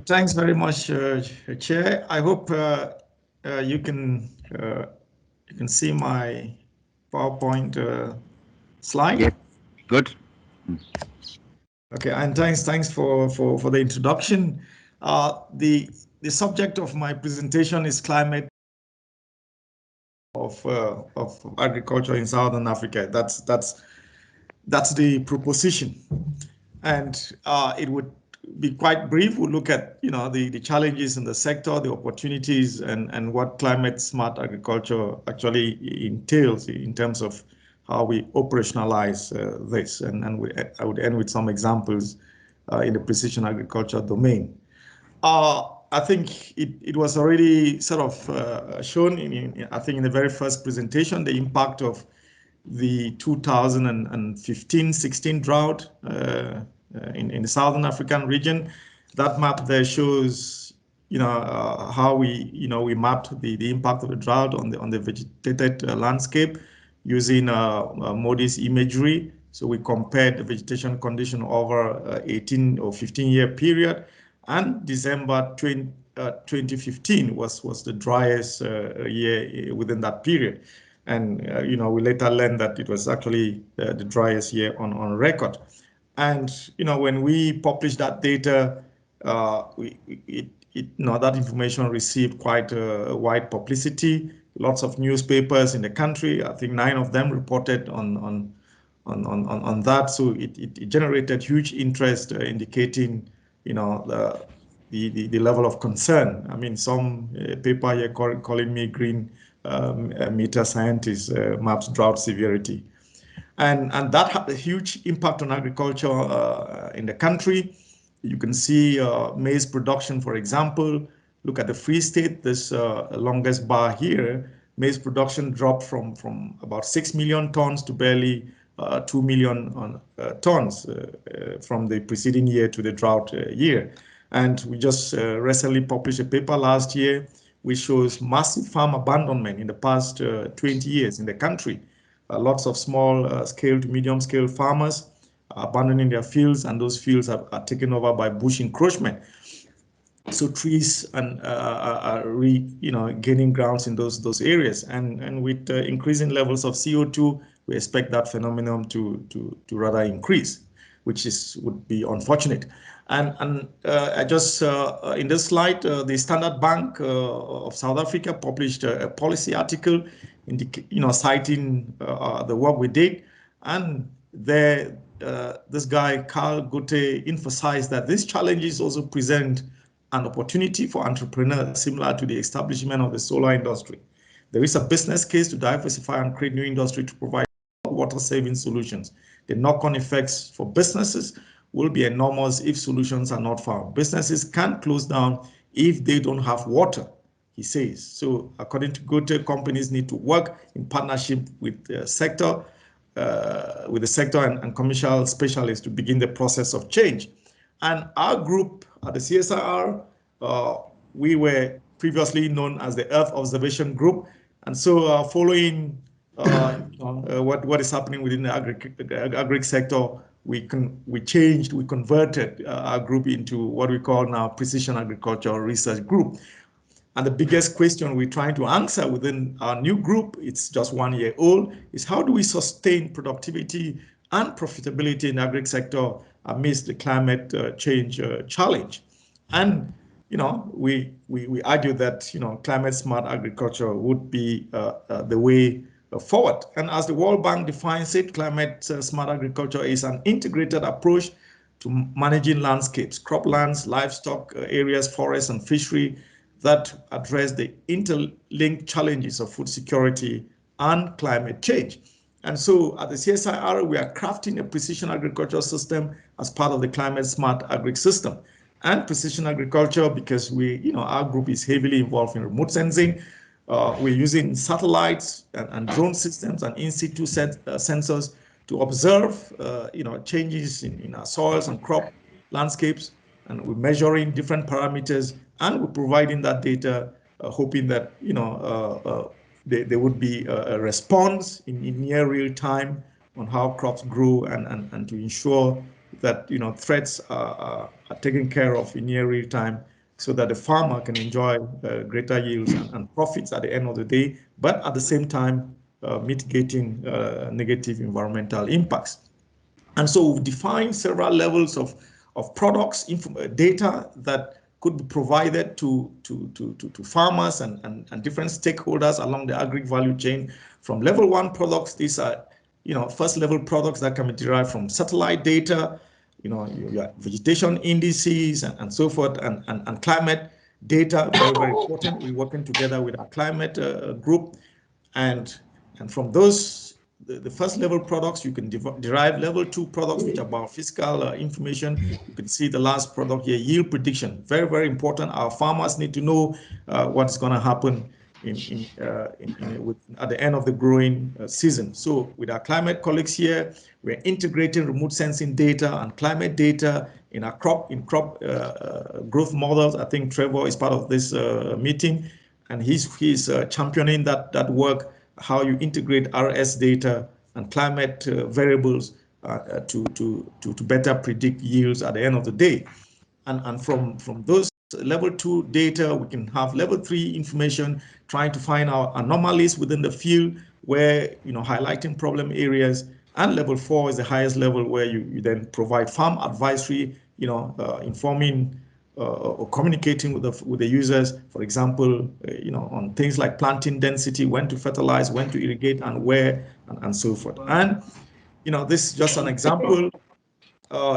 Thanks very much, Chair. I hope you can see my PowerPoint slide. Yeah, good. Okay, and thanks for the introduction. The subject of my presentation is climate of agriculture in Southern Africa. That's the proposition, and it would be quite brief. We'll look at the challenges in the sector, the opportunities, and what climate smart agriculture actually entails in terms of how we operationalize this. And I would end with some examples in the precision agriculture domain. I think it was already sort of shown I think in the very first presentation, the impact of the 2015-16 drought in the Southern African region. That map there shows, how we mapped the impact of the drought on the vegetated landscape using MODIS imagery. So we compared the vegetation condition over 18 or 15-year period, and December 2015 was the driest year within that period. And we later learned that it was actually the driest year on record. And when we published that data, that information received quite wide publicity. Lots of newspapers in the country. I think 9 of them reported on that. So it generated huge interest, indicating the level of concern. I mean, some paper here calling me green meter scientist maps drought severity. And that had a huge impact on agriculture in the country. You can see maize production, for example. Look at the Free State, this longest bar here. Maize production dropped from about 6 million tons to barely 2 million tons from the preceding year to the drought year. And we just recently published a paper last year which shows massive farm abandonment in the past 20 years in the country. Lots of small scale to medium scale farmers are abandoning their fields, and those fields are taken over by bush encroachment. So trees are gaining grounds in those areas, and with increasing levels of CO2, we expect that phenomenon to rather increase, which would be unfortunate. And I just in this slide, the Standard Bank of South Africa published a policy article, citing the work we did, and there this guy Carl Goethe emphasized that these challenges also present an opportunity for entrepreneurs, similar to the establishment of the solar industry. There is a business case to diversify and create new industry to provide water-saving solutions. The knock-on effects for businesses will be enormous if solutions are not found. Businesses can't close down if they don't have water, he says. So according to Goethe, companies need to work in partnership with the sector, and commercial specialists to begin the process of change. And our group at the CSIR, we were previously known as the Earth Observation Group. And so following what is happening within the agri-sector, we converted our group into what we call now Precision Agriculture Research Group. And the biggest question we're trying to answer within our new group, it's just 1 year old, is how do we sustain productivity and profitability in the agri-sector amidst the climate change challenge? And we argue that climate smart agriculture would be the way forward. And as the World Bank defines it, climate smart agriculture is an integrated approach to managing landscapes, croplands, livestock areas, forests, and fishery that address the interlinked challenges of food security and climate change. And so at the CSIR, we are crafting a precision agriculture system as part of the climate smart agri system. And precision agriculture, because our group is heavily involved in remote sensing, we're using satellites and drone systems and in situ sensors to observe changes in our soils and crop landscapes, and we're measuring different parameters, and we're providing that data, hoping that there would be a response in near real time on how crops grow, and to ensure that threats are taken care of in near real time, so that the farmer can enjoy greater yields and profits at the end of the day, but at the same time mitigating negative environmental impacts. And so we've defined several levels of products, data that could be provided to farmers and different stakeholders along the agri value chain. From level 1 products, these are first level products that can be derived from satellite data, your vegetation indices and so forth, and climate data, very, very important. We're working together with our climate group, and from those, the first level products, you can derive level 2 products, which are about fiscal information. You can see the last product here, yield prediction. Very, very important. Our farmers need to know what's going to happen at the end of the growing season. So with our climate colleagues here, we're integrating remote sensing data and climate data in our crop growth models. I think Trevor is part of this meeting, and he's championing that work, how you integrate RS data and climate variables to better predict yields at the end of the day. And from those level 2 data, we can have level 3 information, trying to find out anomalies within the field, where highlighting problem areas. And level 4 is the highest level, where you then provide farm advisory, informing or communicating with the users, for example, on things like planting density, when to fertilize, when to irrigate, and where, and so forth. And this is just an example.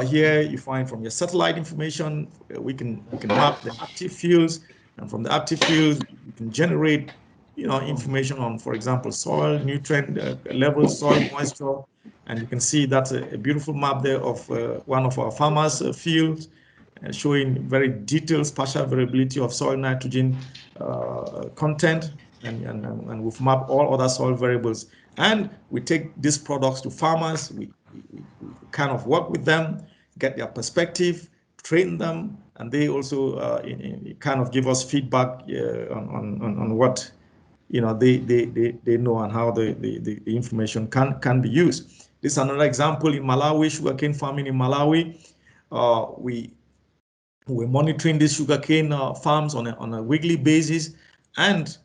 Here you find from your satellite information, we can map the active fields, and from the active fields you can generate information on, for example, soil nutrient levels, soil moisture, and you can see that's a beautiful map there of one of our farmers' fields, showing very detailed spatial variability of soil nitrogen content, and we've mapped all other soil variables. And we take these products to farmers. We kind of work with them, get their perspective, train them, and they also kind of give us feedback on what they know and how the information can be used. This is another example in Malawi, sugarcane farming in Malawi. We're monitoring these sugarcane farms on a weekly basis, and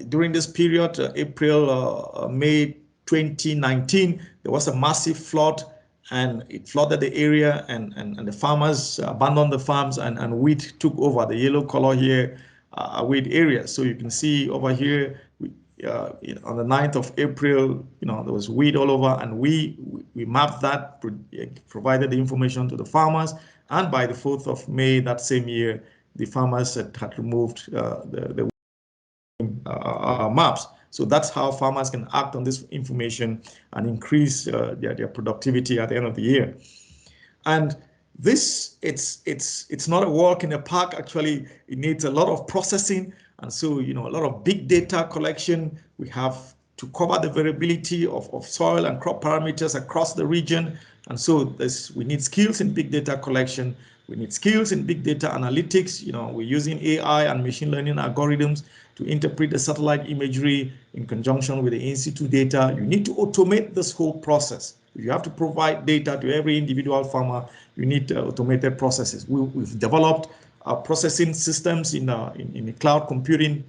during this period, April, May 2019, there was a massive flood, and it flooded the area, and the farmers abandoned the farms, and wheat took over. The yellow color here are wheat areas. So you can see over here, on the 9th of April, there was wheat all over, and we mapped that, provided the information to the farmers, and by the 4th of May that same year, the farmers had removed the maps. So that's how farmers can act on this information and increase their productivity at the end of the year. And this, it's not a walk in the park. Actually, it needs a lot of processing. And so, a lot of big data collection. We have to cover the variability of soil and crop parameters across the region. And so we need skills in big data collection. We need skills in big data analytics. We're using AI and machine learning algorithms to interpret the satellite imagery in conjunction with the in-situ data. You need to automate this whole process. If you have to provide data to every individual farmer, you need automated processes. We've developed processing systems in the cloud computing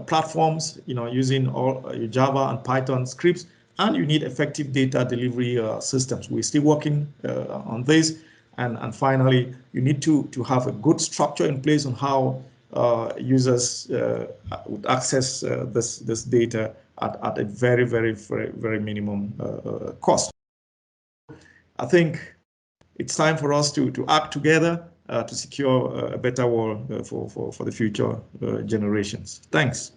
platforms, using all Java and Python scripts, and you need effective data delivery systems. We're still working on this. And finally, you need to have a good structure in place on how users would access this data at a very, very, very, very minimum cost. I think it's time for us to act together to secure a better world for the future generations. Thanks.